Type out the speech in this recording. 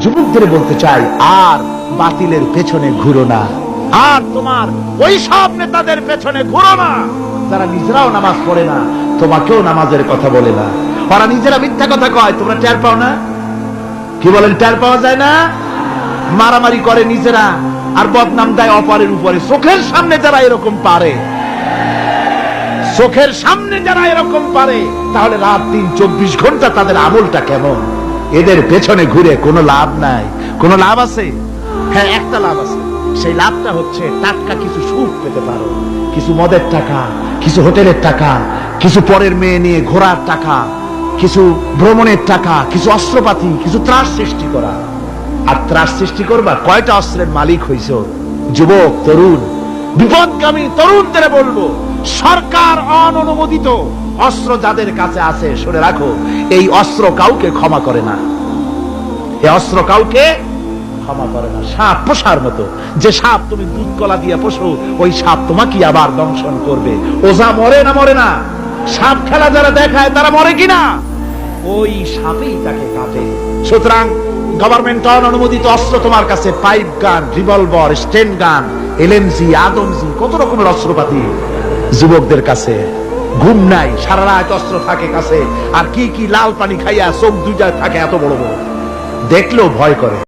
যুবকদের বলতে চাই, আর বাতিলের পেছনে ঘুরো না, আর তোমার ওই সব নেতাদের পেছনে ঘুরো না যারা নিজেরাও নামাজ পড়ে না, তোমাকেও নামাজের কথা বলে না। ওরা নিজেরা মিথ্যা কথা কয়, তোমরা টের পাও না? কি বলেন, টের পাওয়া যায় না? মারামারি করে নিজেরা আর বদনাম দেয় অপরের উপরে। চোখের সামনে যারা এরকম পারে, চোখের সামনে যারা এরকম পারে, তাহলে রাত দিন 24 ঘন্টা তাদের আমলটা কেমন? এদের পেছনে ঘুরে কোনো লাভ নাই। কোনো লাভ আছে? হ্যাঁ, একটা লাভ আছে। সেই লাভটা হচ্ছে টাটকা কিছু সুখ পেতে পারো, কিছু মদের টাকা, কিছু হোটেলের টাকা, কিছু পরের মেয়ে নিয়ে ঘোরার টাকা, কিছু ভ্রমণের টাকা, কিছু অস্ত্রপাতি, কিছু ত্রাস সৃষ্টি করা। আর ত্রাস সৃষ্টি করবা, কয়টা অস্ত্রের মালিক হইছ? যুবক, তরুণ, বিপদগামী তরুণদের বলবো, সরকার অননুমোদিত অস্ত্র যাদের কাছে আছে, শুনে রাখো, এই অস্ত্র কাউকে ক্ষমা করে না। এই অস্ত্র কাউকে ক্ষমা করে না। সাপ পোষার মতো, যে সাপ তুমি দুধ কলা দিয়ে পোষো, ওই সাপ তোমাকে আবার দংশন করবে। ওঝা মরে না মরে না, সাপ খেলা যারা দেখায় তারা মরে কিনা, ওই সাপেই তাকে কাটে। সুতরাং গভর্নমেন্ট অনুমোদিত অস্ত্র তোমার কাছে, পাইপ গান, রিভলভার, স্টেন গান, এলএমজি, আদমজি, কত রকমের অস্ত্রপাতি যুবকদের কাছে। ঘুম নাই, সারা রাত অস্ত্র থাকে কাছে, আর কি কি লাল পানি খাইয়া চোখ দুইটা থাকে এত বড় বড়, দেখলেও ভয় করে।